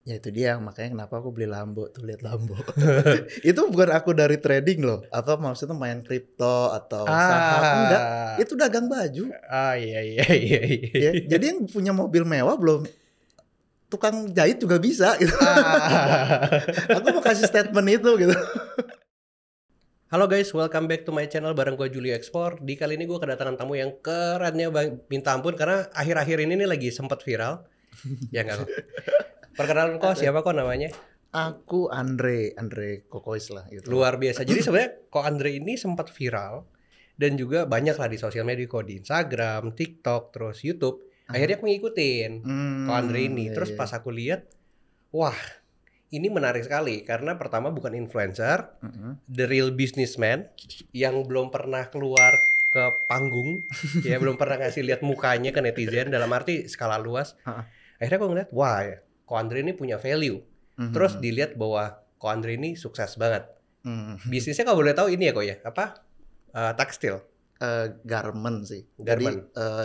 Ya itu dia makanya kenapa aku beli Lambo tuh, lihat Lambo. Itu bukan aku dari trading loh, apa maksudnya main kripto atau saham, enggak. Ah, Itu dagang baju iya iya iya ya. iya. Jadi yang punya mobil mewah belum tukang jahit juga bisa gitu. Ah. Aku mau kasih statement itu gitu. Halo guys, welcome back to my channel bareng gue Julio Explore. Di kali ini gue kedatangan tamu yang kerennya minta ampun karena akhir-akhir ini nih lagi sempat viral. Ya enggak kok. Perkenalan kok Ada. siapa kok namanya? Aku Andre Kokois lah gitu loh. Luar biasa. Jadi sebenarnya kok Andre ini sempat viral dan juga banyak lah di sosial media kok di Instagram, TikTok, terus YouTube. Aha. Akhirnya aku ngikutin kok Andre ini. Ya, Terus ya. pas aku lihat, wah ini menarik sekali karena pertama bukan influencer, Mm-mm. the real businessman yang belum pernah keluar ke panggung, ya belum pernah ngasih lihat mukanya ke netizen dalam arti skala luas. Ha-ha. Akhirnya aku ngeliat, wah ya, Ko Andre ini punya value. Terus Mhm. dilihat bahwa Ko Andre ini sukses banget. Mhm. Bisnisnya kalau boleh tahu ini ya kok ya, apa? Tekstil, Garment sih. Jadi garment.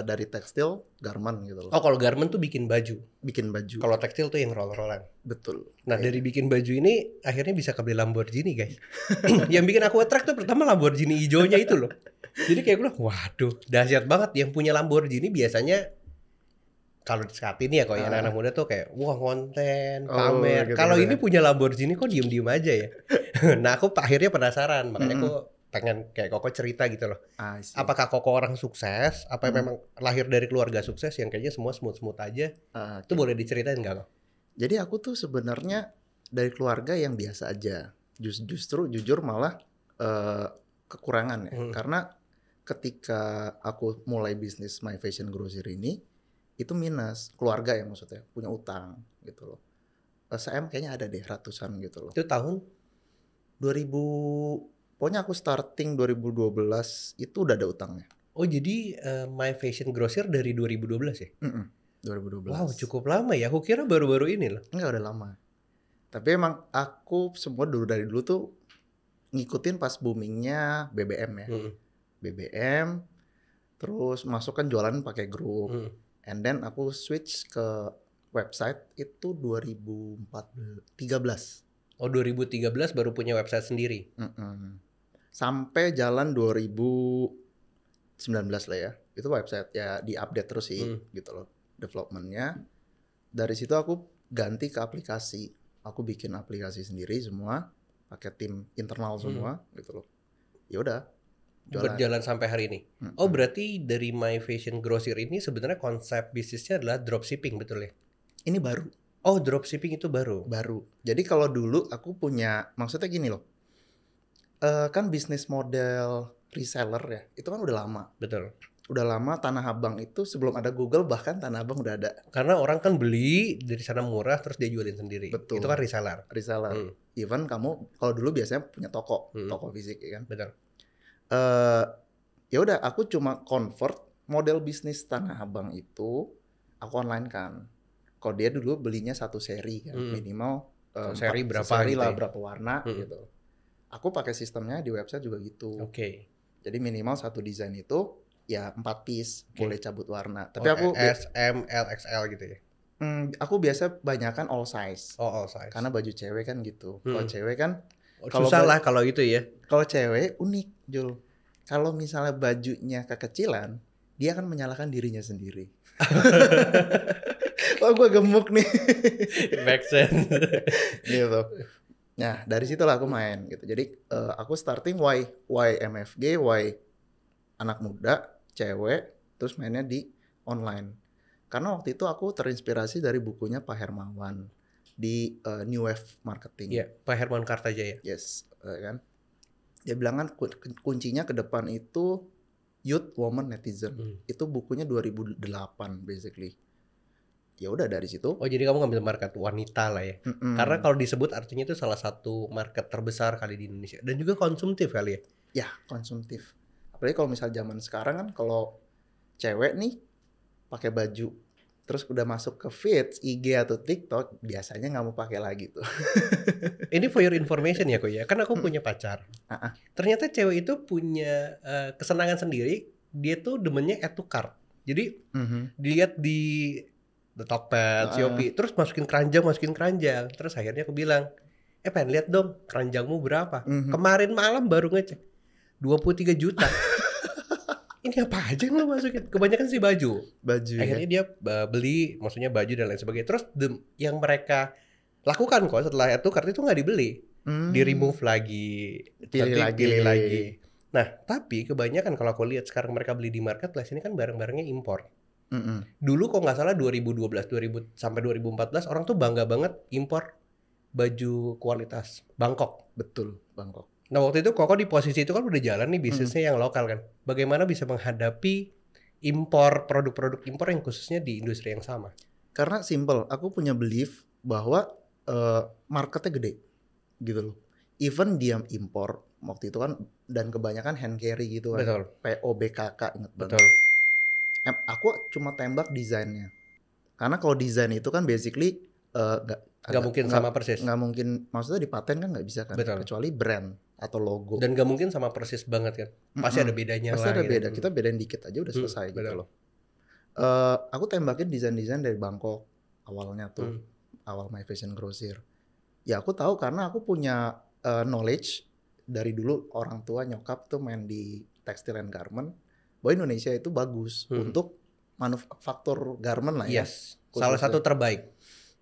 dari tekstil garment gitu loh. Oh kalau garment tuh bikin baju. Bikin baju. Kalau tekstil tuh yang roll-rollan. Betul. Nah Kayak dari bikin baju ini akhirnya bisa kebeli Lamborghini guys. Yang bikin aku attract tuh pertama Lamborghini hijaunya itu loh. Jadi kayak gue bilang, waduh dahsyat banget. Yang punya Lamborghini biasanya kalau saat ini ya kok ya anak-anak ah, muda tuh kayak wah konten, oh pamer. gitu Kalau gitu ini ya. punya Lamborghini kok diem-diem aja ya. Nah aku akhirnya penasaran, makanya aku Mhm. pengen kayak Koko cerita gitu loh. I see. Apakah Koko orang sukses? Apa Mhm. memang lahir dari keluarga sukses yang kayaknya semua smooth-smooth aja? Itu Oke. boleh diceritain nggak kok? Jadi aku tuh sebenarnya dari keluarga yang biasa aja. Justru jujur malah eh, kekurangan ya. Hmm. Karena ketika aku mulai bisnis My Fashion Grocery ini itu minus keluarga ya, maksudnya punya utang gitu loh. SM kayaknya ada deh ratusan gitu loh. Itu tahun 2000, pokoknya aku starting 2012 itu udah ada utangnya. oh jadi My Fashion Grocer dari 2012 ya? Mm-mm, Wow 2012. cukup lama ya. Aku kira baru-baru ini loh. Enggak, udah lama. Tapi emang aku semua dulu dari dulu tuh ngikutin pas boomingnya BBM ya. Hmm. BBM, terus masuk kan jualan pakai grup. Hmm. And then aku switch ke website itu 2013. Oh 2013 baru punya website sendiri. Mm-mm. Sampai jalan 2019 lah ya. Itu website ya diupdate terus sih Hmm. gitu loh developmentnya. Dari situ aku ganti ke aplikasi. Aku bikin aplikasi sendiri semua, pakai tim internal Hmm. semua gitu loh. Ya udah, jualan. Berjalan sampai hari ini. Oh Mm-mm. berarti dari My Fashion Grocer ini sebenarnya konsep bisnisnya adalah dropshipping betul ya? Ini baru, Oh dropshipping itu baru. baru. Jadi kalau dulu aku punya, maksudnya gini loh. Kan bisnis model reseller ya, itu kan udah lama. Betul. Udah lama Tanah Abang itu sebelum ada Google, bahkan Tanah Abang udah ada. Karena orang kan beli dari sana murah terus dia jualin sendiri. Betul. Itu kan reseller. Reseller. Hmm. Even kamu kalau dulu biasanya punya toko, Hmm. toko fisik ya kan. Betul. Eh ya udah, aku cuma convert model bisnis Tanah Abang itu aku online kan. Kalau dia dulu belinya satu seri kan, Hmm. minimal Seri berapa seri gitu lah ya? berapa warna Hmm. gitu. Aku pakai sistemnya di website juga gitu. Oke. Jadi minimal satu desain itu ya 4 piece, Oke. boleh cabut warna. Tapi Oh, aku S, M, L, XL gitu ya? aku biasa banyakan all size. Oh all size. Karena baju cewek kan gitu. Kalau Hmm. cewek kan Oh, kalau susah lah kalau itu ya. kalau cewek unik, Jul. Kalau misalnya bajunya kekecilan, dia akan menyalahkan dirinya sendiri. Oh, gue gemuk nih. Make sense. Gitu. Nah, dari situlah aku main gitu. Jadi aku starting why MFG, why anak muda, cewek, terus mainnya di online. Karena waktu itu aku terinspirasi dari bukunya Pak Hermawan di New Wave Marketing. Iya, Pak Herman Kartajaya. Yes, kan. Dia bilang kan kuncinya ke depan itu youth, woman, netizen. Itu bukunya 2008 basically. Ya udah dari situ. Oh jadi kamu ngambil market wanita lah ya. Karena kalau disebut artinya itu salah satu market terbesar kali di Indonesia dan juga konsumtif kali ya. Ya konsumtif. Apalagi kalau misal zaman sekarang kan kalau cewek nih pakai baju terus udah masuk ke feeds IG atau TikTok biasanya nggak mau pakai lagi tuh. Ini for your information ya kok ya. Kan aku punya pacar. Ah, Ternyata cewek itu punya kesenangan sendiri. Dia tuh demennya add to cart. Jadi dilihat di The Tokped, Heeh. Shopee, terus masukin keranjang. Terus akhirnya aku bilang, pengen lihat dong keranjangmu berapa. Mhm. Kemarin malam baru ngecek 23 juta. Ini apa aja yang lo masukin? Kebanyakan sih baju. Baju ya. Akhirnya dia beli, maksudnya baju dan lain sebagainya. Terus yang mereka lakukan kok setelah itu kartu itu nggak dibeli, di remove lagi, Pilih nanti lagi. pilih lagi. Nah, tapi kebanyakan kalau aku lihat sekarang mereka beli di marketplace ini kan barang-barangnya impor. Mhm. Dulu kok nggak salah 2012, 2000 sampai 2014 orang tuh bangga banget impor baju kualitas Bangkok. Betul, Bangkok. Nah waktu itu Koko di posisi itu kan udah jalan nih bisnisnya yang lokal kan. Bagaimana bisa menghadapi impor produk-produk impor yang khususnya di industri yang sama? Karena simple, aku punya belief bahwa marketnya gede gitu loh. Even dia impor waktu itu kan, dan kebanyakan hand carry gitu kan. Betul. PO BKK inget Betul. banget. Aku cuma tembak desainnya. Karena kalau desain itu kan basically Nggak mungkin sama persis. nggak mungkin, maksudnya di paten kan nggak bisa kan. Betul. Kecuali brand atau logo. Dan nggak mungkin sama persis banget kan. Pasti ada bedanya Pasti lah. ada gitu. beda. Kita bedain dikit aja udah selesai gitu betul. loh. Aku tembakin desain-desain dari Bangkok awalnya tuh. Awal My Fashion Grocer. Ya aku tahu karena aku punya knowledge dari dulu, orang tua nyokap tuh main di textile and garment, bahwa Indonesia itu bagus untuk manufaktur garment lah ya. Yes. Salah satu terbaik.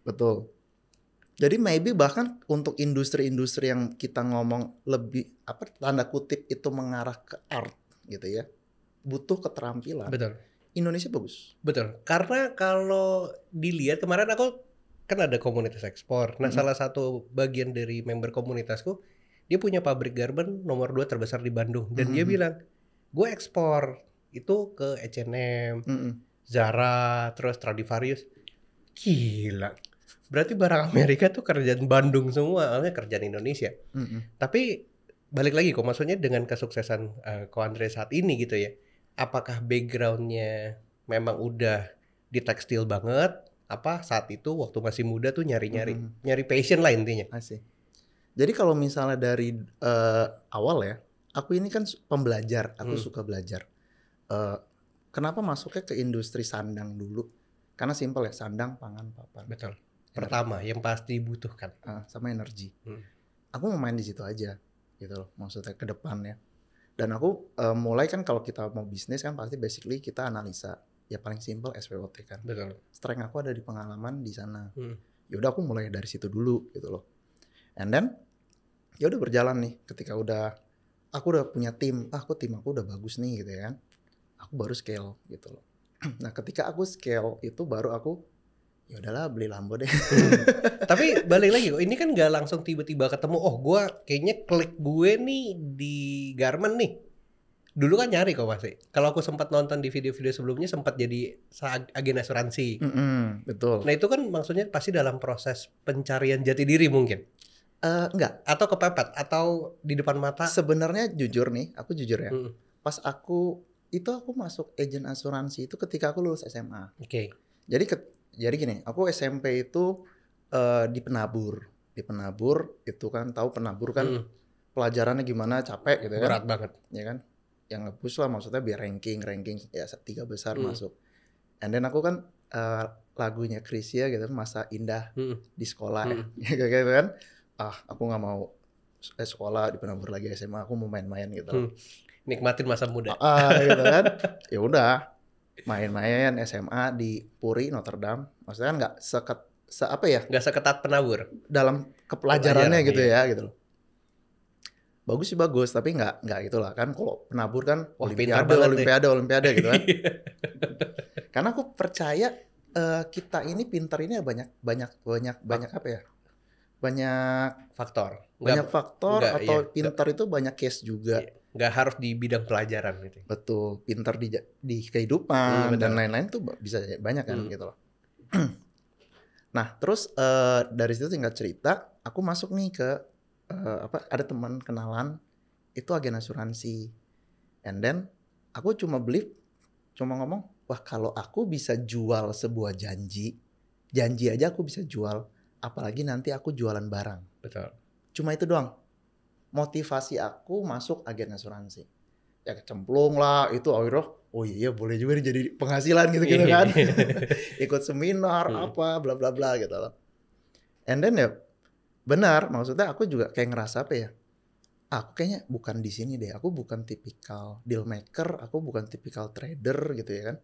Betul. Jadi maybe bahkan untuk industri-industri yang kita ngomong lebih tanda kutip itu mengarah ke art gitu ya, butuh keterampilan. Betul. Indonesia bagus. Betul. Karena kalau dilihat kemarin aku kan ada komunitas ekspor. Nah, salah satu bagian dari member komunitasku, dia punya pabrik garment nomor 2 terbesar di Bandung, dan dia bilang, gue ekspor itu ke H&M, Zara, terus Stradivarius. Gila. Berarti barang Amerika tuh kerjaan Bandung semua, maksudnya kerjaan Indonesia. Tapi balik lagi kok, maksudnya dengan kesuksesan Ko Andre saat ini gitu ya, apakah backgroundnya memang udah di tekstil banget, apa saat itu waktu masih muda tuh nyari passion lah intinya? Asik. Jadi kalau misalnya dari awal ya, aku ini kan pembelajar, aku suka belajar. Kenapa masuknya ke industri sandang dulu? Karena simpel ya, sandang, pangan, papan. Betul. Pertama yang pasti dibutuhkan. Sama energi. Aku mau main di situ aja, gitu loh. Maksudnya ke depannya. Dan aku mulai kan kalau kita mau bisnis kan pasti basically kita analisa. Ya paling simpel SWOT kan. Betul. Strength aku ada di pengalaman di sana. Yaudah aku mulai dari situ dulu gitu loh. And then ya udah berjalan nih. Ketika aku udah punya tim. Tim aku udah bagus nih gitu ya kan. Aku baru scale gitu loh. Nah ketika aku scale itu baru aku ya udahlah beli Lambo deh. Tapi balik lagi kok, ini kan nggak langsung tiba-tiba ketemu. Oh, gue kayaknya klik gue nih di garment nih. Dulu kan nyari kok pasti. Kalau aku sempat nonton di video-video sebelumnya sempat jadi agen asuransi. Betul. Nah itu kan maksudnya pasti dalam proses pencarian jati diri mungkin. Enggak. Atau kepepet atau di depan mata. Sebenarnya jujur nih, aku jujur ya. Pas aku masuk agen asuransi itu ketika aku lulus SMA. Oke. Jadi gini, aku SMP itu di penabur. Di penabur itu kan tahu penabur kan pelajarannya gimana, capek gitu kan. Berat banget. Ya kan? Yang nge-push lah maksudnya biar ranking ya 3 besar masuk. And then aku kan lagunya Krisya gitu, Masa Indah di sekolah ya. Gitu kan. Aku nggak mau sekolah di penabur lagi SMA, aku mau main-main gitu. Nikmatin masa muda. Gitu kan. Ya udah. Main-main SMA di Puri Notre Dame, maksudnya kan nggak nggak seketat penabur dalam kepelajarannya gitu ya gitu loh. Bagus sih bagus, tapi nggak gitulah kan. Kalau penabur kan olimpiade gitu kan. Karena aku percaya kita ini pintar ini banyak apa ya, banyak faktor atau pintar itu banyak case juga. Nggak harus di bidang pelajaran gitu. Betul, pintar di kehidupan dan lain-lain tuh bisa banyak kan gitu loh. Nah terus dari situ singkat cerita aku masuk nih ke ada teman kenalan itu agen asuransi, and then aku cuma ngomong, wah kalau aku bisa jual sebuah janji aja aku bisa jual, apalagi nanti aku jualan barang. Betul. Cuma itu doang motivasi aku masuk agen asuransi. ya kecemplung lah itu akhirnya oh iya boleh juga nih jadi penghasilan gitu kan. Ikut seminar apa bla bla bla gitu loh. And then ya benar, maksudnya aku juga kayak ngerasa apa ya, aku kayaknya bukan di sini deh, aku bukan tipikal deal maker, aku bukan tipikal trader gitu ya kan.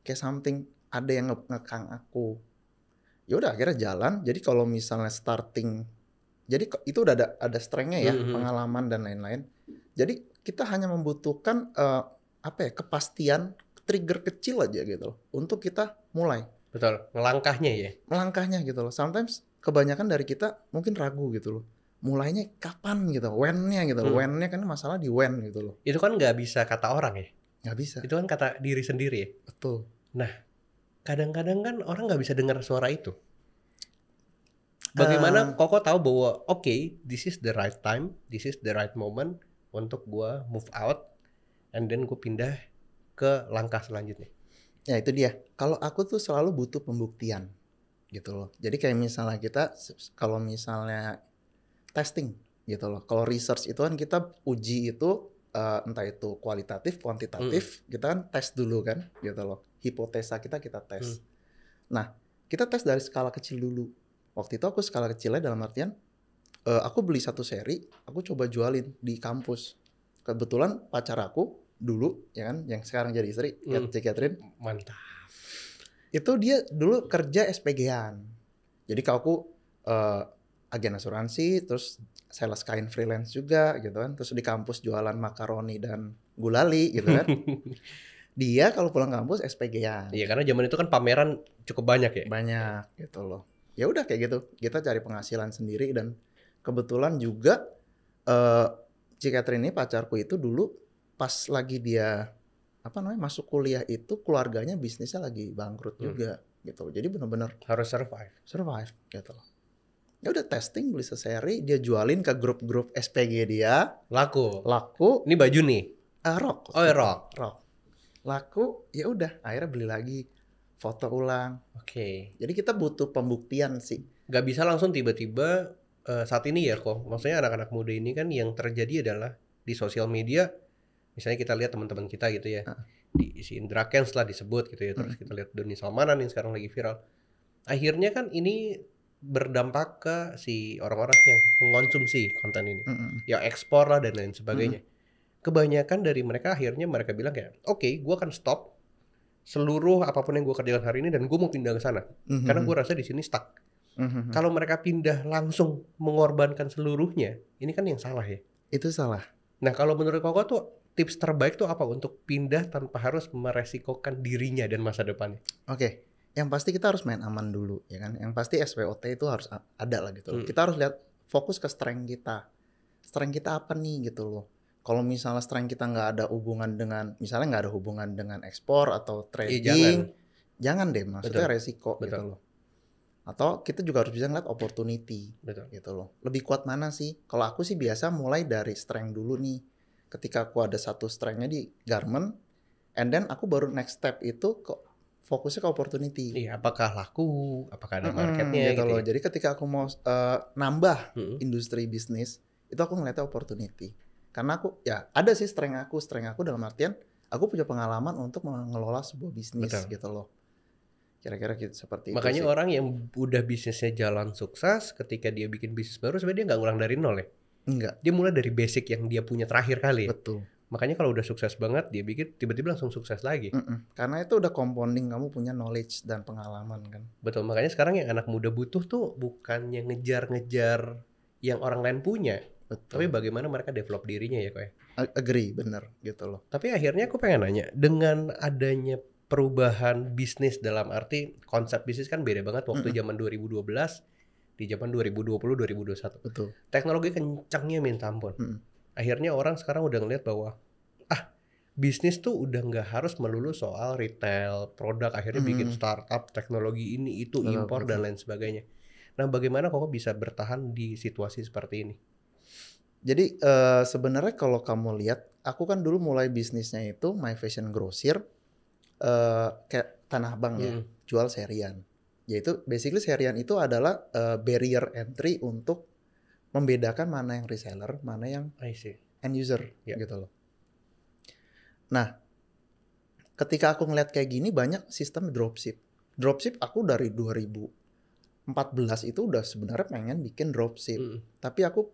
Kayak something ada yang ngekang aku. Ya udah akhirnya jalan. Jadi kalau misalnya starting, jadi itu udah ada strength-nya ya, pengalaman dan lain-lain. Jadi kita hanya membutuhkan apa ya, kepastian, trigger kecil aja gitu loh, untuk kita mulai. Betul, melangkahnya ya. Melangkahnya gitu loh. Sometimes kebanyakan dari kita mungkin ragu gitu loh. Mulainya kapan gitu, when-nya gitu loh. When-nya kan masalah di when gitu loh. Itu kan nggak bisa kata orang ya. Nggak bisa. Itu kan kata diri sendiri ya. Betul. Nah, kadang-kadang kan orang nggak bisa dengar suara itu. Bagaimana Koko tahu bahwa oke, this is the right time, this is the right moment untuk gua move out, and then gue pindah ke langkah selanjutnya. Ya itu dia. Kalau aku tuh selalu butuh pembuktian gitu loh. Jadi kayak misalnya kita kalau misalnya testing gitu loh. Kalau research itu kan kita uji itu entah itu kualitatif, kuantitatif, kita kan tes dulu kan gitu loh. Hipotesa kita tes. Nah, kita tes dari skala kecil dulu. Waktu itu aku skala kecilnya dalam artian aku beli satu seri, aku coba jualin di kampus. Kebetulan pacar aku dulu ya kan, yang sekarang jadi istri, Catherine. Mantap. Itu dia dulu kerja SPG-an. Jadi kalau aku agen asuransi, terus sales kain freelance juga gitu kan. Terus di kampus jualan makaroni dan gulali gitu kan. Dia kalau pulang kampus SPG-an. Iya, karena zaman itu kan pameran cukup banyak ya. Banyak gitu loh. Ya udah kayak gitu. Kita cari penghasilan sendiri dan kebetulan juga Catherine ini pacarku itu dulu pas lagi dia masuk kuliah itu keluarganya bisnisnya lagi bangkrut juga gitu. Jadi benar-benar harus survive gitu loh. Ya udah testing beli seseri, dia jualin ke grup-grup SPG dia. Laku. Ini baju nih. Rok. Rok. Laku, ya udah akhirnya beli lagi, foto ulang. Oke. Jadi kita butuh pembuktian sih. Gak bisa langsung tiba-tiba saat ini ya kok. Maksudnya anak-anak muda ini kan yang terjadi adalah di sosial media. Misalnya kita lihat teman-teman kita gitu ya. Si Indra Kents lah disebut gitu ya. Terus kita lihat Doni Salmanan yang sekarang lagi viral. Akhirnya kan ini berdampak ke si orang-orang yang mengonsumsi konten ini. Ya ekspor lah dan lain sebagainya. Kebanyakan dari mereka akhirnya mereka bilang kayak, oke, gue akan stop seluruh apapun yang gue kerjakan hari ini dan gue mau pindah ke sana. Karena gue rasa di sini stuck. Kalau mereka pindah langsung mengorbankan seluruhnya, ini kan yang salah ya. Itu salah. Nah kalau menurut Koko tuh tips terbaik tuh apa untuk pindah tanpa harus meresikokan dirinya dan masa depannya? Oke, yang pasti kita harus main aman dulu ya kan. Yang pasti SWOT itu harus ada lah gitu. Kita harus lihat fokus ke strength kita. Strength kita apa nih gitu loh. Kalau misalnya strength kita nggak ada hubungan dengan, misalnya nggak ada hubungan dengan ekspor atau trading, jangan deh, maksudnya resiko gitu loh. Atau kita juga harus bisa ngeliat opportunity gitu loh. Lebih kuat mana sih? Kalau aku sih biasa mulai dari strength dulu nih. Ketika aku ada satu strength-nya di garment, and then aku baru next step itu fokusnya ke opportunity. Iya, apakah laku, apakah ada marketnya gitu loh. Ya? Jadi ketika aku mau nambah industri bisnis, itu aku ngeliatnya opportunity. Karena aku ya ada sih strength aku dalam artian aku punya pengalaman untuk mengelola sebuah bisnis gitu loh. Kira-kira seperti makanya itu sih. Orang yang udah bisnisnya jalan sukses, ketika dia bikin bisnis baru sebenarnya dia nggak ngulang dari nol ya. Enggak. Dia mulai dari basic yang dia punya terakhir kali ya. Betul. Makanya kalau udah sukses banget dia bikin tiba-tiba langsung sukses lagi. Karena itu udah compounding, kamu punya knowledge dan pengalaman kan. Betul, makanya sekarang yang anak muda butuh tuh bukan yang ngejar-ngejar yang orang lain punya. Betul. Tapi bagaimana mereka develop dirinya ya kok ya. Agree, bener gitu loh. Tapi akhirnya aku pengen nanya, dengan adanya perubahan bisnis dalam arti konsep bisnis kan beda banget waktu zaman 2012 di zaman 2020 2021. Betul. Teknologi kencangnya minta ampun. Akhirnya orang sekarang udah ngeliat bahwa bisnis tuh udah nggak harus melulu soal retail, produk, akhirnya bikin startup, teknologi ini itu impor dan lain sebagainya. Nah, bagaimana kok bisa bertahan di situasi seperti ini? Jadi sebenarnya kalau kamu lihat, aku kan dulu mulai bisnisnya itu My Fashion Grocer, kayak Tanah Abang ya, jual serian. Yaitu basically serian itu adalah barrier entry untuk membedakan mana yang reseller, mana yang end user gitu loh. Nah, ketika aku ngeliat kayak gini banyak sistem dropship. Dropship aku dari 2014 itu udah sebenarnya pengen bikin dropship. Tapi aku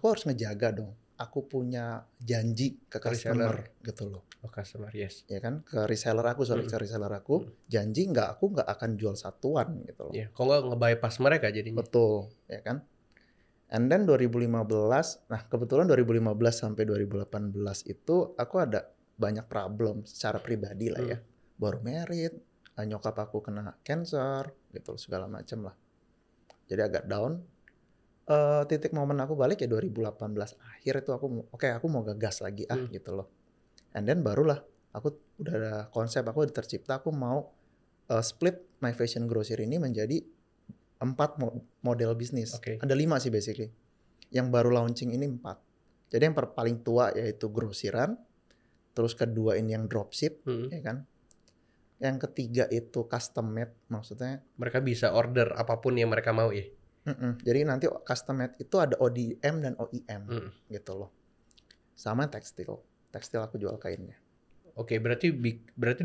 harus ngejaga dong. Aku punya janji ke customer gitu loh. Oh, customer, yes. Ya kan, ke reseller aku, ke reseller aku, janji aku nggak akan jual satuan gitu loh. Kok nggak nge-bypass mereka jadinya. Betul, ya kan. And then 2015, nah kebetulan 2015 sampai 2018 itu aku ada banyak problem secara pribadi lah ya. Baru married, nyokap aku kena cancer, gitu segala macem lah. Jadi agak down. Titik momen aku balik ya 2018 akhir itu aku mau gagas lagi gitu loh. And then barulah aku udah ada konsep, aku udah tercipta, aku mau split My Fashion Grocery ini menjadi 4 model bisnis. Ada 5 sih basically. Yang baru launching ini 4. Jadi yang paling tua yaitu grosiran, terus kedua ini yang dropship, ya kan. Yang ketiga itu custom made, maksudnya mereka bisa order apapun yang mereka mau ya. Jadi nanti custom made itu ada ODM dan OEM gitu loh. Sama tekstil aku jual kainnya. Oke, berarti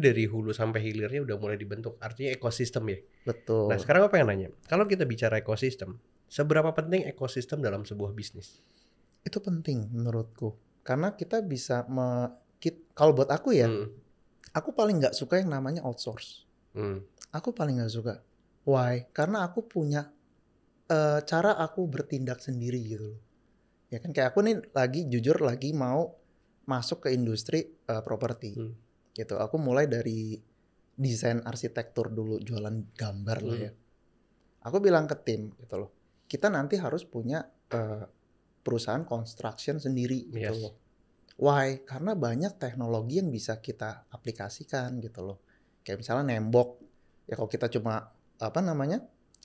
dari hulu sampai hilirnya udah mulai dibentuk. Artinya ekosistem ya. Betul. Nah, sekarang gue pengen nanya, kalau kita bicara ekosistem, seberapa penting ekosistem dalam sebuah bisnis? Itu penting menurutku. Karena kita bisa kalau buat aku ya, aku paling nggak suka yang namanya outsource. Aku paling nggak suka. Why? Karena aku punya cara aku bertindak sendiri gitu loh. Ya kan, kayak aku nih jujur lagi mau masuk ke industri properti gitu. Aku mulai dari desain arsitektur dulu, jualan gambar lah ya. Aku bilang ke tim gitu loh, kita nanti harus punya perusahaan construction sendiri gitu loh. Why? Karena banyak teknologi yang bisa kita aplikasikan gitu loh. Kayak misalnya nembok, ya kalau kita cuma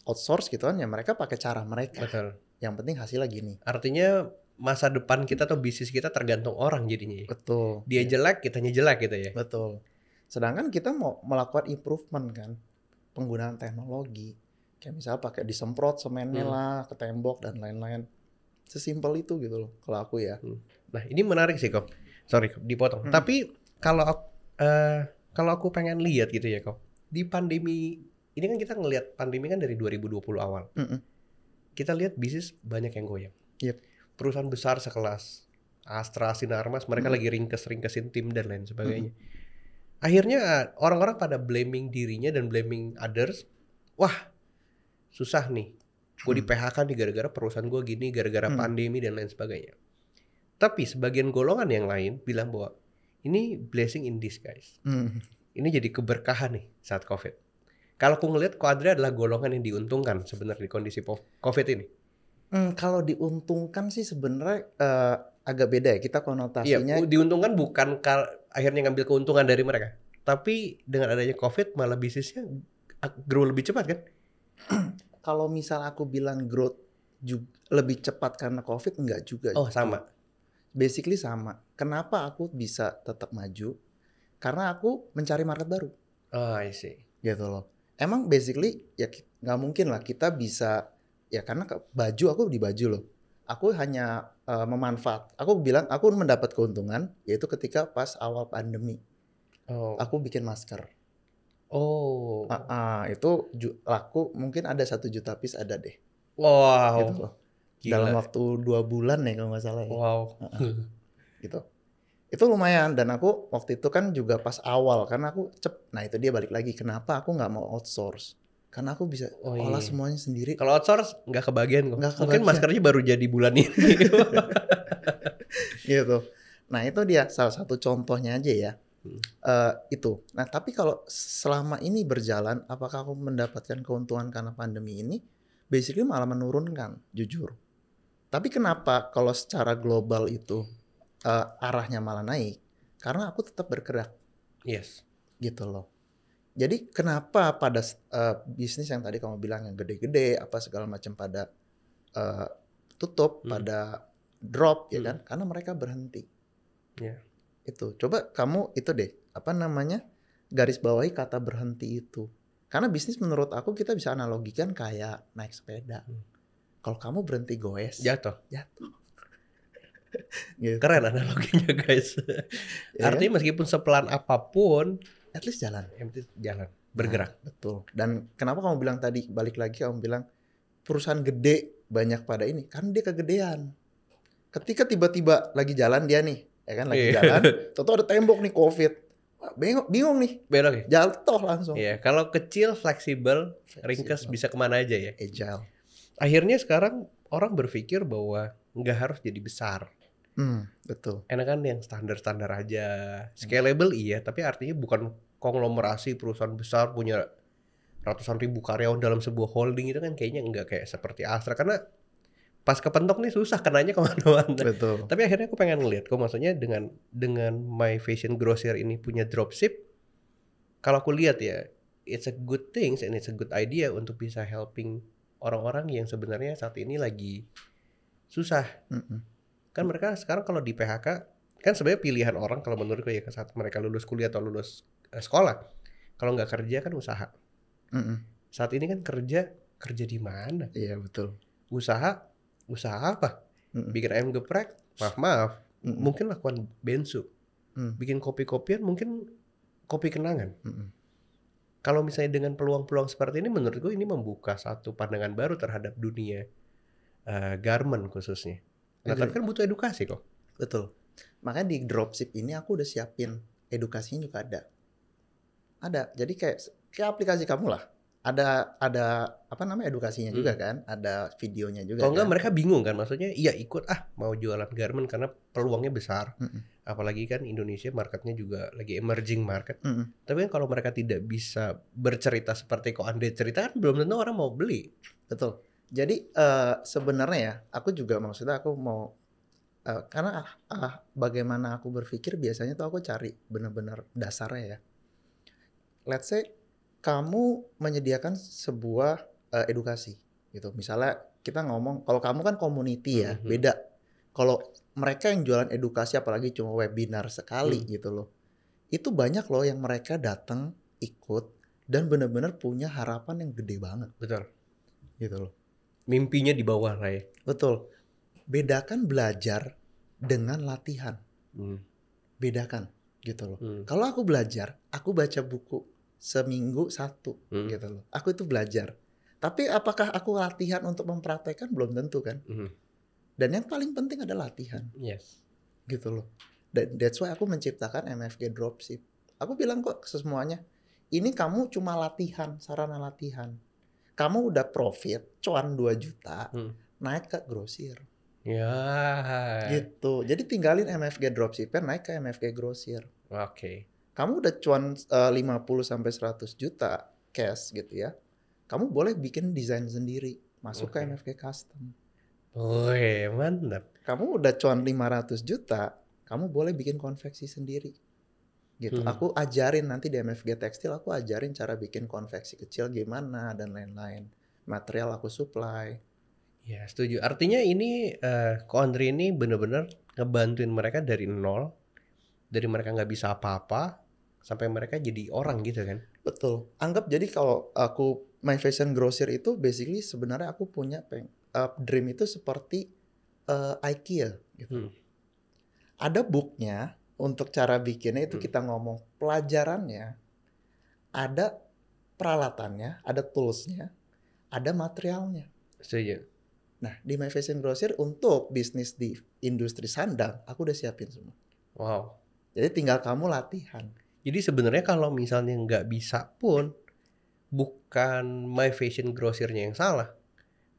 outsource gitu kan, ya mereka pakai cara mereka. Betul. Yang penting hasilnya gini. Artinya masa depan kita atau bisnis kita tergantung orang jadinya. Betul. Dia jelek, kitanya jelek gitu ya. Betul. Sedangkan kita mau melakukan improvement kan, penggunaan teknologi. Kayak misalnya pakai disemprot semennya lah ke tembok dan lain-lain. Sesimpel itu gitu loh kalau aku ya. Nah, ini menarik sih, Kok. Sorry, dipotong. Tapi kalau aku pengen lihat gitu ya, Kok. Di pandemi ini kan kita ngelihat pandemi kan dari 2020 awal. Kita lihat bisnis banyak yang goyang. Yep. Perusahaan besar sekelas Astra, Sinarmas, mereka lagi ringkesin tim dan lain sebagainya. Akhirnya orang-orang pada blaming dirinya dan blaming others. Wah, susah nih. Gue di PHK nih gara-gara perusahaan gue gini, gara-gara pandemi dan lain sebagainya. Tapi sebagian golongan yang lain bilang bahwa ini blessing in disguise. Ini jadi keberkahan nih saat COVID. Kalau aku ngelihat Quadra adalah golongan yang diuntungkan sebenarnya di kondisi COVID ini. Kalau diuntungkan sih sebenarnya agak beda ya, kita konotasinya. Iya, diuntungkan bukan akhirnya ngambil keuntungan dari mereka. Tapi dengan adanya COVID malah bisnisnya grow lebih cepat kan? Kalau misal aku bilang growth lebih cepat karena COVID, enggak juga. Oh, sama. Basically sama. Kenapa aku bisa tetap maju? Karena aku mencari market baru. Oh, I see. Gitu loh. Emang basically ya nggak mungkin lah kita bisa, ya karena baju aku di baju loh. Aku hanya aku bilang aku mendapat keuntungan yaitu ketika pas awal pandemi. Aku bikin masker. Itu laku mungkin ada 1 juta piece ada deh. Wow. Gitu loh. Dalam waktu 2 bulan ya kalau nggak salah ya. Wow. Gitu. Itu lumayan, dan aku waktu itu kan juga pas awal karena aku nah itu dia balik lagi kenapa aku nggak mau outsource, karena aku bisa olah semuanya sendiri. Kalau outsource nggak kebagian kok. Mungkin maskernya baru jadi bulan ini. Gitu. Nah itu dia salah satu contohnya aja ya. Itu. Nah tapi kalau selama ini berjalan, apakah aku mendapatkan keuntungan karena pandemi ini? Basically malah menurunkan, jujur. Tapi kenapa kalau secara global itu arahnya malah naik? Karena aku tetap bergerak. Yes. Gitu loh. Jadi kenapa pada bisnis yang tadi kamu bilang yang gede-gede apa segala macam pada tutup, pada drop ya kan? Karena mereka berhenti. Yeah. Itu. Coba kamu itu deh, garis bawahi kata berhenti itu. Karena bisnis menurut aku kita bisa analogikan kayak naik sepeda. Kalau kamu berhenti goes, jatuh. Gitu. Keren analoginya guys. Ya kan? Artinya meskipun sepelan apapun, At least jalan. yang penting jalan, Nah, bergerak. betul. Dan kenapa kamu bilang tadi, balik lagi kamu bilang perusahaan gede banyak pada ini, kan dia kegedean. Ketika tiba-tiba lagi jalan dia nih, ya kan lagi Iya. jalan, tahu ada tembok nih COVID, wah, bingung nih, Belok ya? jatuh langsung. Iya, kalau kecil, fleksibel, ringkas, Fleksibel. bisa kemana aja ya. Agile. Akhirnya sekarang orang berpikir bahwa nggak harus jadi besar. Betul. Enak kan yang standar-standar aja. Scalable iya, tapi artinya bukan konglomerasi perusahaan besar punya ratusan ribu karyawan dalam sebuah holding, itu kan kayaknya nggak kayak seperti Astra. Karena pas kepentok nih susah kenanya kemana-mana. Betul. Tapi akhirnya aku pengen ngeliat kok, maksudnya dengan My Fashion Grocer ini punya dropship, kalau aku lihat ya, it's a good things and it's a good idea untuk bisa helping orang-orang yang sebenarnya saat ini lagi susah. Mm-mm. Kan mereka sekarang kalau di PHK, kan sebenarnya pilihan orang kalau menurutku ya saat mereka lulus kuliah atau lulus sekolah, kalau nggak kerja kan usaha. Mm-mm. Saat ini kan kerja di mana? Iya betul. Usaha apa? Mm-mm. Bikin ayam geprek, maaf, Mm-mm. mungkin lakukan bensu. Bikin kopi-kopian, mungkin kopi kenangan. Mm-mm. Kalau misalnya dengan peluang-peluang seperti ini, menurutku ini membuka satu pandangan baru terhadap dunia garment khususnya. Nah, tapi kan butuh edukasi kok. Betul. Makanya di dropship ini aku udah siapin edukasinya juga ada. Ada. Jadi kayak aplikasi kamu lah. Ada apa namanya edukasinya juga kan? Ada videonya juga Kalau kan? enggak mereka bingung kan, maksudnya iya ikut mau jualan garment karena peluangnya besar. Apalagi kan Indonesia marketnya juga lagi emerging market. Tapi kan kalau mereka tidak bisa bercerita seperti kok Anda cerita, kan belum tentu orang mau beli. Betul. Jadi sebenarnya ya, aku juga maksudnya aku mau karena bagaimana aku berpikir biasanya tuh aku cari benar-benar dasarnya ya. Let's say kamu menyediakan sebuah edukasi gitu. Misalnya kita ngomong, kalau kamu kan community ya, beda. Kalau mereka yang jualan edukasi apalagi cuma webinar sekali gitu loh. Itu banyak loh yang mereka datang ikut dan benar-benar punya harapan yang gede banget. Betul. Gitu loh. Mimpinya di bawah lah ya. Betul. Bedakan belajar dengan latihan. Bedakan gitu loh. Kalau aku belajar, aku baca buku seminggu 1 gitu loh. Aku itu belajar. Tapi apakah aku latihan untuk mempraktekkan? Belum tentu kan. Dan yang paling penting adalah latihan. Yes. Gitu loh. That's why aku menciptakan MFG Dropship. Aku bilang kok semuanya, ini kamu cuma latihan, sarana latihan. Kamu udah profit, cuan 2 juta, naik ke grosir. Ya. Gitu. Jadi tinggalin MFG Dropshipper, naik ke MFG Grosir. Oke. Kamu udah cuan 50-100 juta cash gitu ya. Kamu boleh bikin desain sendiri, masuk ke MFG Custom. Wih, mantap. Kamu udah cuan 500 juta, kamu boleh bikin konveksi sendiri. Gitu. Aku ajarin nanti di MFG Tekstil, aku ajarin cara bikin konveksi kecil gimana dan lain-lain. Material aku supply. Ya, setuju. Artinya ini Ko Andri ini benar-benar ngebantuin mereka dari nol. Dari mereka nggak bisa apa-apa sampai mereka jadi orang gitu kan. Betul. Anggap jadi kalau aku My Fashion Grocer itu basically sebenarnya aku punya dream itu seperti IKEA gitu. Ada booknya untuk cara bikinnya itu kita ngomong pelajarannya, ada peralatannya, ada toolsnya, ada materialnya. Setuju. Nah di My Fashion Grocer untuk bisnis di industri sandang aku udah siapin semua. Wow. Jadi tinggal kamu latihan. Jadi sebenarnya kalau misalnya nggak bisa pun bukan My Fashion Grocernya yang salah,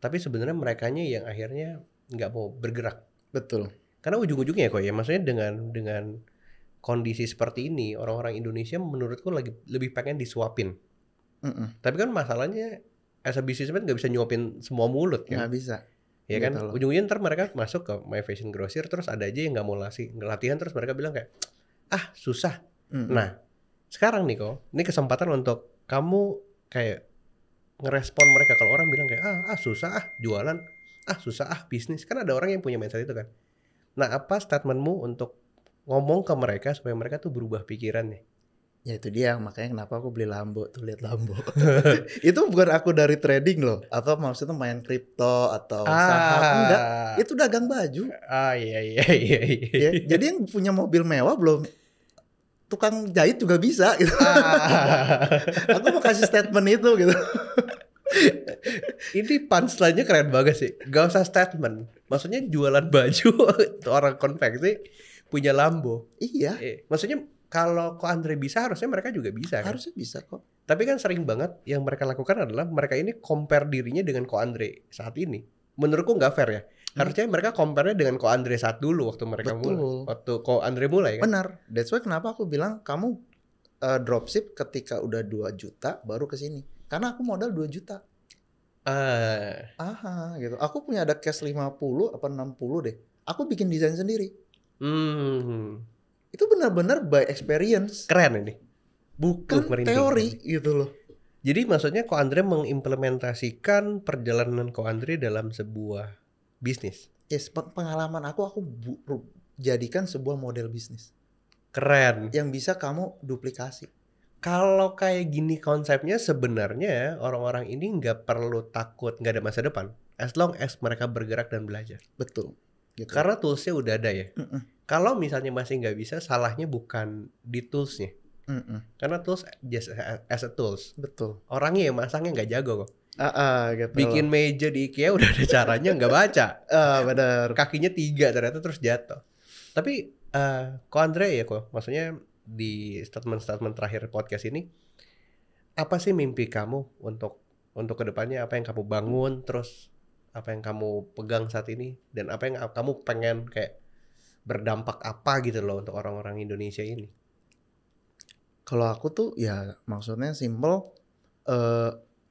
tapi sebenarnya merekanya yang akhirnya nggak mau bergerak. Betul. Karena ujung-ujungnya kok ya, maksudnya dengan kondisi seperti ini orang-orang Indonesia menurutku lagi lebih pengen disuapin. Tapi kan masalahnya as a businessman nggak bisa nyuapin semua mulut kan? Nggak bisa. Ya kan, ujung-ujungnya ntar mereka masuk ke My Fashion Grocer terus ada aja yang nggak mau latihan terus mereka bilang kayak susah. Nah sekarang nih kok, ini kesempatan untuk kamu kayak ngerespon mereka kalau orang bilang kayak susah jualan, susah bisnis, kan ada orang yang punya mindset itu kan. Nah apa statementmu untuk ngomong ke mereka supaya mereka tuh berubah pikiran nih? Ya itu dia, makanya kenapa aku beli Lambo tuh, lihat Lambo. Itu bukan aku dari trading loh, atau maksudnya main kripto atau saham, enggak. Ah, Itu dagang baju. iya iya iya Ya, iya. jadi yang punya mobil mewah belum tukang jahit juga bisa gitu. Ah. Aku mau kasih statement itu gitu. Ini punchline-nya keren banget sih. Gak usah statement. Maksudnya jualan baju orang konveksi punya Lambo. Iya, Maksudnya kalau Ko Andre bisa harusnya mereka juga bisa kan. harusnya bisa kok. Tapi kan sering banget yang mereka lakukan adalah mereka ini compare dirinya dengan Ko Andre saat ini. Menurutku nggak fair ya. Harusnya mereka compare-nya dengan Ko Andre saat dulu waktu mereka mulai. Betul. Waktu Ko Andre mulai kan. Benar. That's why kenapa aku bilang kamu dropship ketika udah 2 juta baru ke sini. Karena aku modal 2 juta. Ah. Gitu. Aku punya ada cash 50 apa 60 deh. Aku bikin desain sendiri. Itu benar-benar by experience. Keren ini. Bukan merinding. teori gitu loh. Jadi maksudnya Ko Andre mengimplementasikan perjalanan Ko Andre dalam sebuah bisnis. Yes, pengalaman aku jadikan sebuah model bisnis. Keren. Yang bisa kamu duplikasi. Kalau kayak gini konsepnya sebenarnya orang-orang ini nggak perlu takut nggak ada masa depan. As long as mereka bergerak dan belajar. Betul. Gitu. Karena toolsnya udah ada ya. Kalau misalnya masih nggak bisa, salahnya bukan di toolsnya. Karena tools just as a tools. Betul. Orangnya yang masangnya nggak jago kok. Gitu. Bikin meja di IKEA udah ada caranya nggak baca. Benar. Kakinya 3 ternyata terus jatuh. Tapi Ko Andre ya kok, maksudnya di statement-statement terakhir podcast ini, apa sih mimpi kamu untuk kedepannya? Apa yang kamu bangun, terus apa yang kamu pegang saat ini, dan apa yang kamu pengen kayak berdampak apa gitu loh untuk orang-orang Indonesia ini? Kalau aku tuh ya maksudnya simple.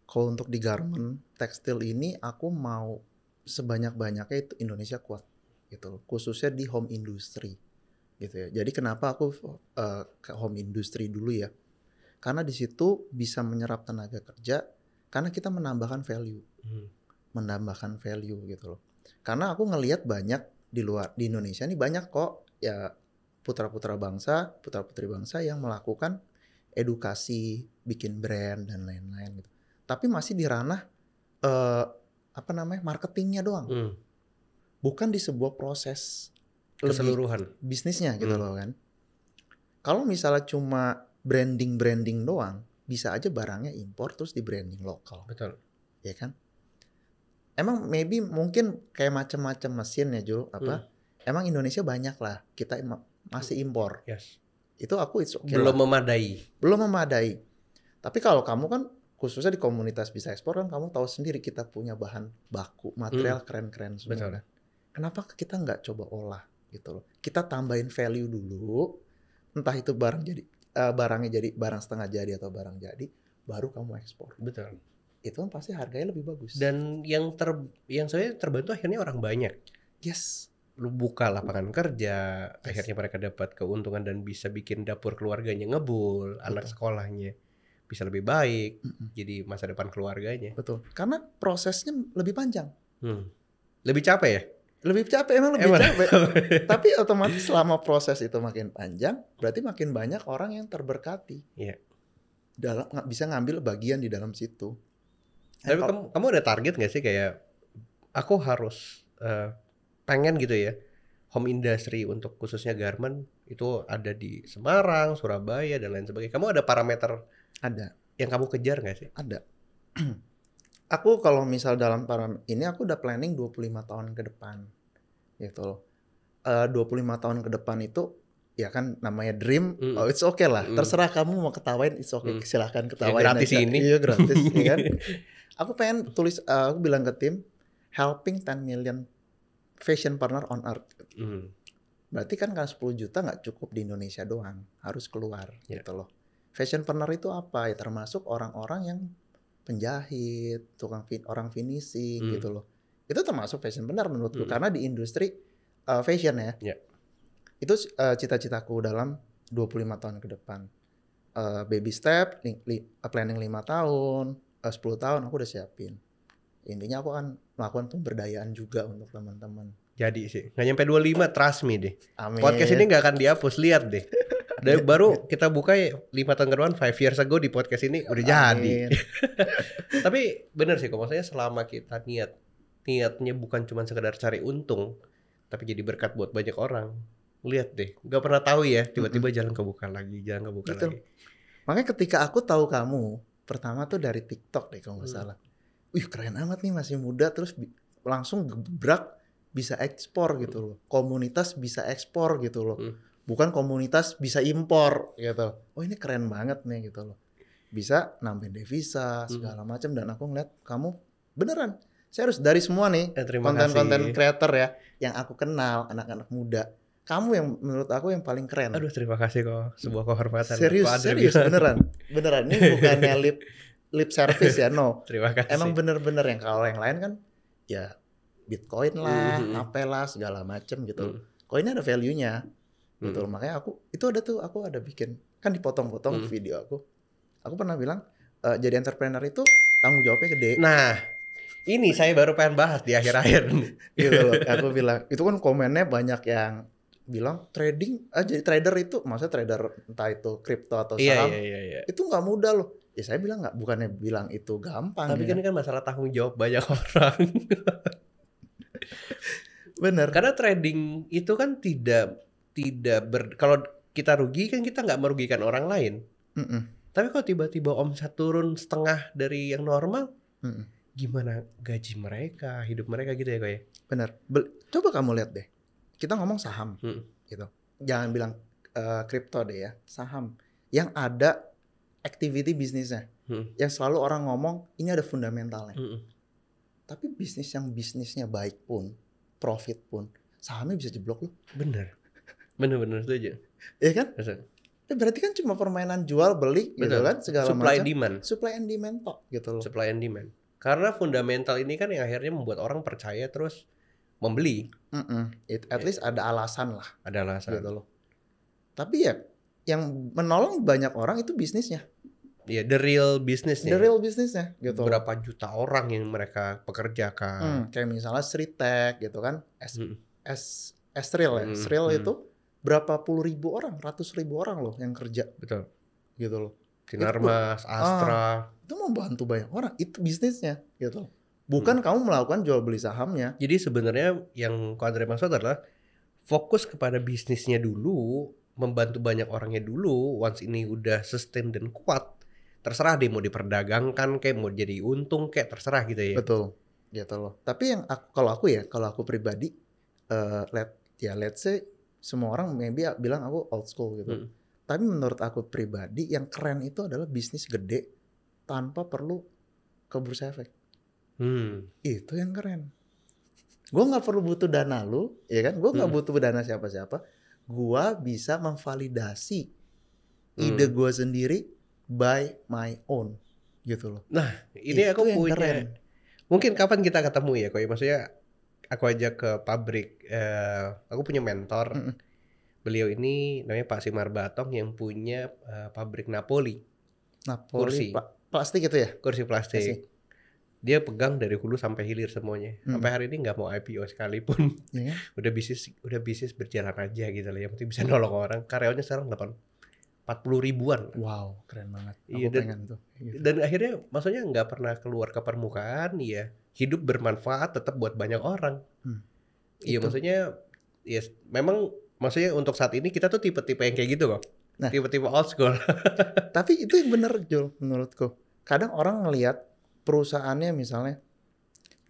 Kalau untuk di garment tekstil ini aku mau sebanyak-banyaknya itu Indonesia kuat gitu, khususnya di home industry gitu ya. Jadi kenapa aku ke home industry dulu ya? Karena di situ bisa menyerap tenaga kerja, karena kita menambahkan value, gitu loh. Karena aku ngelihat banyak di Indonesia nih banyak kok ya putra-putri bangsa yang melakukan edukasi, bikin brand dan lain-lain gitu. Tapi masih di ranah marketingnya doang. Bukan di sebuah proses keseluruhan bisnisnya gitu loh kan. Kalau misalnya cuma branding doang, bisa aja barangnya impor terus di branding lokal. Betul. Ya kan? Emang mungkin kayak macam-macam mesin ya Jul, emang Indonesia banyak lah, kita masih impor. Yes. Itu aku okay belum lah. Belum memadai. Tapi kalau kamu kan khususnya di komunitas bisa ekspor kan kamu tahu sendiri kita punya bahan baku, material keren-keren semua. Betul. Kan? Kenapa kita nggak coba olah gitu loh. Kita tambahin value dulu, entah itu barangnya jadi barang setengah jadi atau barang jadi, baru kamu ekspor. Betul. Itu kan pasti harganya lebih bagus. Dan yang saya terbantu akhirnya orang banyak. Yes. Lu buka lapangan kerja, akhirnya mereka dapat keuntungan dan bisa bikin dapur keluarganya ngebul, anak sekolahnya bisa lebih baik, jadi masa depan keluarganya. Betul. Karena prosesnya lebih panjang. Lebih capek ya? Lebih capek, emang lebih capek. Tapi otomatis selama proses itu makin panjang, berarti makin banyak orang yang terberkati. Iya. Bisa ngambil bagian di dalam situ. Tapi kamu ada target nggak sih kayak aku harus pengen gitu ya home industry untuk khususnya garment itu ada di Semarang, Surabaya dan lain sebagainya. Kamu ada parameter yang kamu kejar nggak sih? Ada. Aku kalau misal dalam ini aku udah planning 25 tahun ke depan gitu loh. 25 tahun ke depan itu ya kan namanya dream, it's okay lah. Terserah kamu mau ketawain, it's okay. Silahkan ketawain. Ya, gratis aja. Ini. Iya gratis ya kan. Aku pengen aku bilang ke tim, helping 10 million fashion partner on earth. Berarti kan 10 juta nggak cukup di Indonesia doang, harus keluar gitu loh. Fashion partner itu apa? Ya termasuk orang-orang yang penjahit, orang finishing gitu loh. Itu termasuk fashion partner menurutku karena di industri fashion ya. Itu cita-citaku dalam 25 tahun ke depan. Baby step, planning 5 tahun, 10 tahun aku udah siapin. Intinya aku akan melakukan pemberdayaan juga untuk teman-teman. Jadi sih, nggak nyampe 25, trust me deh. Amin. Podcast ini nggak akan dihapus, lihat deh. Dan baru kita buka ya 5 tahun ke depan, 5 years ago di podcast ini udah jadi. Amin. Tapi bener sih kok, maksudnya selama kita niatnya bukan cuma sekedar cari untung, tapi jadi berkat buat banyak orang. Lihat deh, nggak pernah tahu ya, tiba-tiba jalan kebuka lagi. Betul. Makanya ketika aku tahu kamu, pertama tuh dari TikTok deh kalau nggak salah. Wih keren amat nih masih muda, terus langsung gebrak bisa ekspor gitu loh. Komunitas bisa ekspor gitu loh. Bukan komunitas bisa impor gitu. Oh ini keren banget nih gitu loh. Bisa nambahin devisa segala macam, dan aku ngeliat kamu beneran serius dari semua nih konten-konten creator ya yang aku kenal, anak-anak muda. Kamu yang menurut aku yang paling keren. Aduh terima kasih kok, sebuah kehormatan. Serius beneran. Ini bukannya lip service ya, no. Terima kasih. Emang bener-bener yang kalau yang lain kan ya Bitcoin lah, apalah segala macem gitu. Koin ada value-nya gitu. Makanya aku ada bikin kan dipotong-potong video aku. Aku pernah bilang jadi entrepreneur itu tanggung jawabnya gede. Nah, ini saya baru pengen bahas di akhir-akhir gitu loh. Aku bilang itu kan komennya banyak yang bilang trading jadi trader itu, maksudnya trader entah itu kripto atau saham, itu nggak mudah loh. Ya saya bilang bukannya bilang itu gampang. Tapi kan masalah tanggung jawab banyak orang. Bener. Karena trading itu kan kalau kita rugi kan kita nggak merugikan orang lain. Tapi kalau tiba-tiba omset turun setengah dari yang normal, gimana gaji mereka, hidup mereka gitu ya kok ya? Bener. Coba kamu lihat deh. Kita ngomong saham gitu. Jangan bilang kripto deh ya, saham yang ada activity bisnisnya. Yang selalu orang ngomong ini ada fundamentalnya. Tapi bisnisnya baik pun, profit pun, sahamnya bisa jeblok loh. Bener setuju. Iya kan? Berarti kan cuma permainan jual beli gitu kan, segala macam. Supply and demand tok gitu loh. Supply and demand. Karena fundamental ini kan yang akhirnya membuat orang percaya terus membeli. At least ada alasan lah. Ada alasan. Gitu loh. Tapi ya yang menolong banyak orang itu bisnisnya. Ya, the real businessnya. The real businessnya gitu. Berapa juta orang yang mereka pekerjakan. Kayak misalnya Sritek gitu kan. Esril ya. Esril itu berapa puluh ribu orang, ratus ribu orang loh yang kerja. Betul. Gitu loh. Sinarmas, Astra. Itu membantu banyak orang. Itu bisnisnya gitu. Bukan kamu melakukan jual beli sahamnya. Jadi sebenarnya yang Ko Andre maksud adalah fokus kepada bisnisnya dulu, membantu banyak orangnya dulu. Once ini udah sustain dan kuat, terserah deh mau diperdagangkan kayak mau jadi untung kayak terserah gitu ya. Betul. Gitu loh. Tapi yang kalau aku pribadi let's say semua orang maybe bilang aku old school gitu. Tapi menurut aku pribadi yang keren itu adalah bisnis gede tanpa perlu ke bursa efek. Itu yang keren. Gue nggak perlu butuh dana lu, ya kan? Gue nggak butuh dana siapa-siapa. Gue bisa memvalidasi ide gue sendiri by my own, gitu loh. Nah, ini itu aku punya. Keren. Mungkin kapan kita ketemu ya, Koy? Maksudnya aku ajak ke pabrik. Aku punya mentor. Beliau ini namanya Pak Simar Batong yang punya pabrik Napoli. Kursi plastik itu ya? Kursi plastik. Dia pegang dari hulu sampai hilir semuanya. Sampai hari ini nggak mau IPO sekalipun. Udah bisnis berjalan aja gitu loh. Yang penting bisa nolong orang. Karyawannya sekarang 40 ribuan. Wow, keren banget. Iya, pengen tuh. Gitu. Dan akhirnya maksudnya nggak pernah keluar ke permukaan. Ya hidup bermanfaat tetap buat banyak orang. Iya maksudnya ya memang maksudnya untuk saat ini kita tuh tipe-tipe yang kayak gitu kok. Nah, tipe-tipe old school. Tapi itu yang bener Jul menurutku. Kadang orang ngelihat perusahaannya misalnya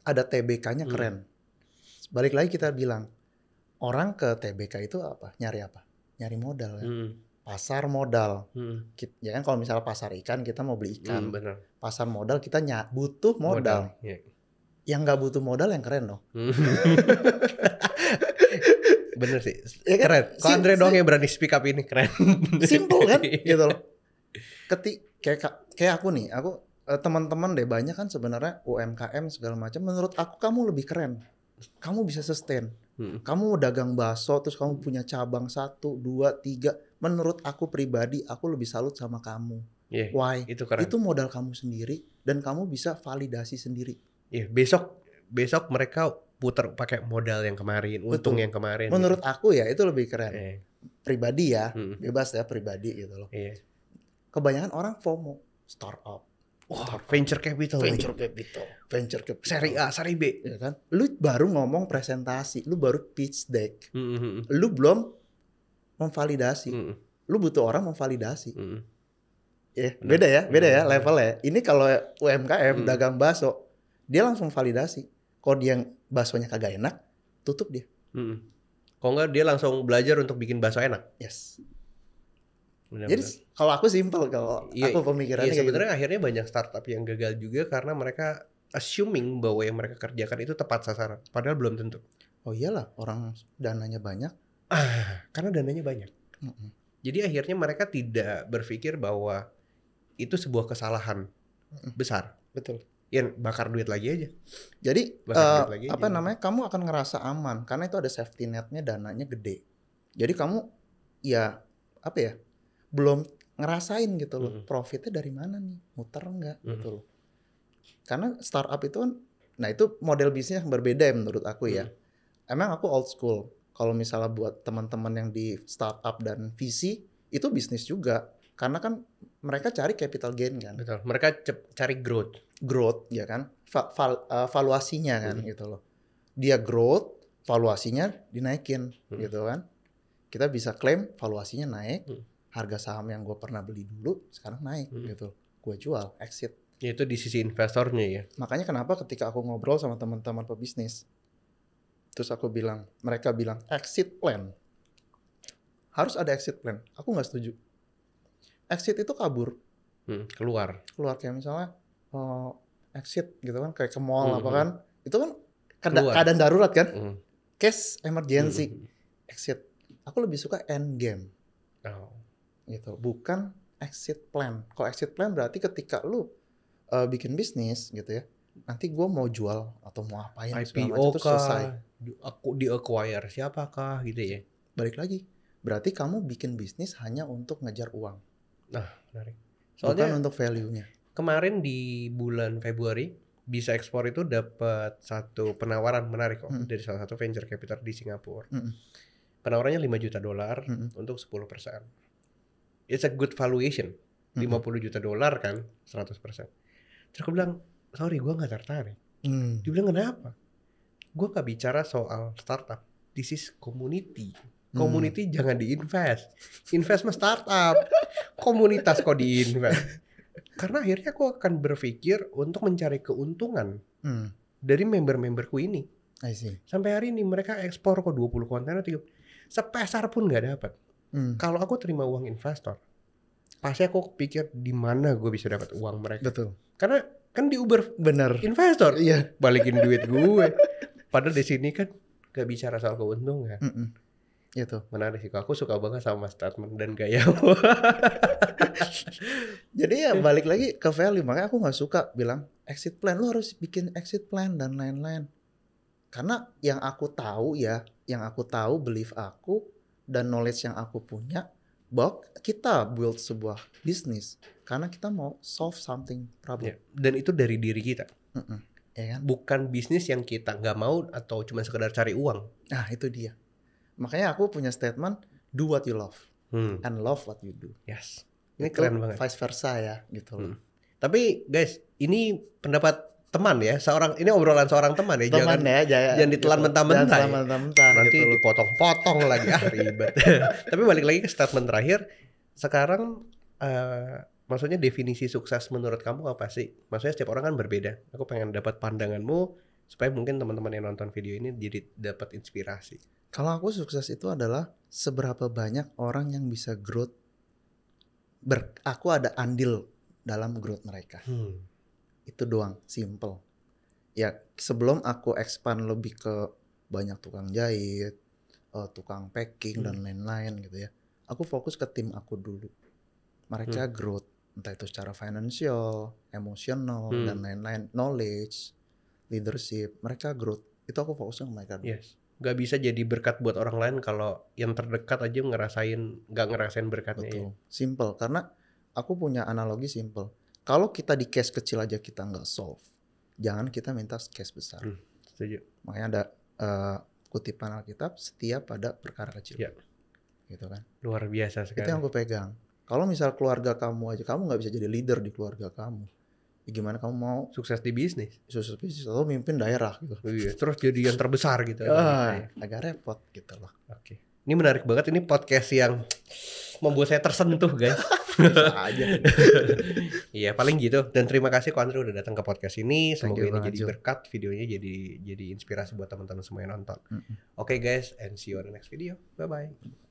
ada TBK-nya keren. Balik lagi kita bilang orang ke TBK itu apa? Nyari modal kan. Pasar modal. Ya kan kalau misalnya pasar ikan kita mau beli ikan. Bener. Pasar modal kita butuh modal. Yang nggak butuh modal yang keren dong. Bener sih. Ya kan? Keren. Kalau Andre doang yang berani speak up ini keren. Simple kan? Gitu loh. Kayak aku nih, teman-teman deh banyak kan sebenarnya UMKM segala macam. Menurut aku kamu lebih keren. Kamu bisa sustain. Kamu dagang bakso terus kamu punya cabang 1, 2, 3. Menurut aku pribadi aku lebih salut sama kamu. Why? Itu keren. Itu modal kamu sendiri dan kamu bisa validasi sendiri. Besok mereka putar pakai modal yang kemarin, untung yang kemarin. Menurut aku ya itu lebih keren. pribadi ya, bebas ya pribadi gitu loh. Iya. Kebanyakan orang FOMO, startup, Wah, venture capital. venture capital, Seri A, seri B. ya kan? Lu baru ngomong presentasi, lu baru pitch deck, lu belum memvalidasi, lu butuh orang memvalidasi. Ya, beda ya levelnya. Ini kalau UMKM dagang bakso, dia langsung validasi. Kalau dia baksonya kagak enak, tutup dia. Kalau enggak dia langsung belajar untuk bikin bakso enak. Yes. Benar-benar. Jadi kalau aku simple, kalau aku pemikirannya iya, kayak sebenarnya gitu. akhirnya banyak startup yang gagal juga karena mereka assuming bahwa yang mereka kerjakan itu tepat sasaran, padahal belum tentu. Oh iyalah, orang dananya banyak. Karena dananya banyak. Jadi akhirnya mereka tidak berpikir bahwa itu sebuah kesalahan besar. Betul. Ya bakar duit lagi aja. Jadi Bakar duit lagi apa aja. namanya? Kamu akan ngerasa aman karena itu ada safety netnya, dananya gede. Jadi kamu ya apa ya? Belum ngerasain gitu loh. Profitnya dari mana nih? Muter enggak gitu loh. Karena startup itu kan, nah itu model bisnis yang berbeda ya menurut aku ya. Emang aku old school. Kalau misalnya buat teman-teman yang di startup dan VC itu bisnis juga. Karena kan mereka cari capital gain kan. Betul. Mereka cari growth Ya kan, valuasinya kan gitu loh. Dia growth, valuasinya dinaikin gitu kan. Kita bisa klaim valuasinya naik, harga saham yang gue pernah beli dulu sekarang naik gitu. Gue jual, exit. Itu di sisi investornya ya. Makanya kenapa ketika aku ngobrol sama teman-teman pebisnis, terus aku bilang, mereka bilang exit plan. Harus ada exit plan. Aku nggak setuju. Exit itu kabur. Keluar Kayak misalnya exit gitu kan, kayak ke mall apa kan, itu kan keadaan darurat kan, case emergency, exit. Aku lebih suka end game gitu, bukan exit plan. Kalau exit plan berarti ketika lu bikin bisnis gitu ya, nanti gue mau jual atau mau apain segala macam terus selesai. Aku di-acquire siapakah gitu ya. Balik lagi, berarti kamu bikin bisnis hanya untuk ngejar uang. Nah, menarik. Soalnya bukan untuk value-nya. Kemarin di bulan Februari Bisa Ekspor itu dapat satu penawaran menarik kok dari salah satu venture capital di Singapura. Penawarannya $5 juta untuk 10%. It's a good valuation. $50 juta kan, 100%. Terus aku bilang, sorry gue gak tertarik. Dia bilang, kenapa? Gue gak bicara soal startup. This is community. Community jangan diinvest. Invest mah startup. Komunitas kok diinvest. Karena akhirnya aku akan berpikir untuk mencari keuntungan dari member-memberku ini. I see. Sampai hari ini mereka ekspor kok 20 kontainer, 30. Sepeser pun gak dapat. Kalau aku terima uang investor, pasti aku pikir di mana gue bisa dapat uang mereka. Betul. Karena kan di Uber bener investor, iya, balikin duit gue. Padahal di sini kan gak bicara soal keuntungan. Gitu. Menarik sih, aku suka banget sama statement dan gaya. Jadi ya balik lagi ke value. Makanya aku nggak suka bilang exit plan. Lu harus bikin exit plan dan lain-lain. Karena yang aku tahu belief aku dan knowledge yang aku punya, bahwa kita build sebuah bisnis karena kita mau solve something problem. Dan itu dari diri kita. Ya kan? Bukan bisnis yang kita nggak mau atau cuma sekedar cari uang. Nah itu dia. Makanya aku punya statement, do what you love and love what you do. Yes. Ini itu keren banget. Vice versa ya gitu. Tapi guys, ini pendapat teman ya, ini obrolan seorang teman ya. Teman jangan ditelan mentah-mentah. Nanti gitu dipotong-potong lagi ribet. Tapi balik lagi ke statement terakhir. Sekarang maksudnya definisi sukses menurut kamu apa sih? Maksudnya setiap orang kan berbeda. Aku pengen dapat pandanganmu supaya mungkin teman-teman yang nonton video ini jadi dapat inspirasi. Kalau aku sukses itu adalah seberapa banyak orang yang bisa growth. Aku ada andil dalam growth mereka. Itu doang, simple. Ya sebelum aku expand lebih ke banyak tukang jahit, tukang packing dan lain-lain gitu ya. Aku fokus ke tim aku dulu. Mereka growth, entah itu secara financial, emotional dan lain-lain, knowledge, leadership, mereka growth. Itu aku fokusnya ke mereka dulu. Yes. Gak bisa jadi berkat buat orang lain kalau yang terdekat aja gak ngerasain berkatnya. Betul. Simple. Karena aku punya analogi simple. Kalau kita di case kecil aja kita nggak solve, jangan kita minta case besar. Setuju. Makanya ada kutipan Alkitab, setiap pada perkara kecil. Ya. gitu kan. Luar biasa Itu sekali. yang aku pegang. Kalau misal keluarga kamu aja, kamu nggak bisa jadi leader di keluarga kamu. Ya gimana kamu mau Sukses di bisnis. sukses bisnis atau mimpin daerah gitu? Iya, terus jadi yang terbesar gitu. Kayak. Agak repot gitu loh. Oke. Ini menarik banget, ini podcast yang membuat saya tersentuh, guys. Bisa aja. Iya, paling gitu. Dan terima kasih Ko Andre udah datang ke podcast ini. Thank Semoga you ini banget, jadi Jo. berkat, videonya jadi inspirasi buat teman-teman semua yang nonton. Mm-mm. Oke guys, and see you on the next video. Bye bye.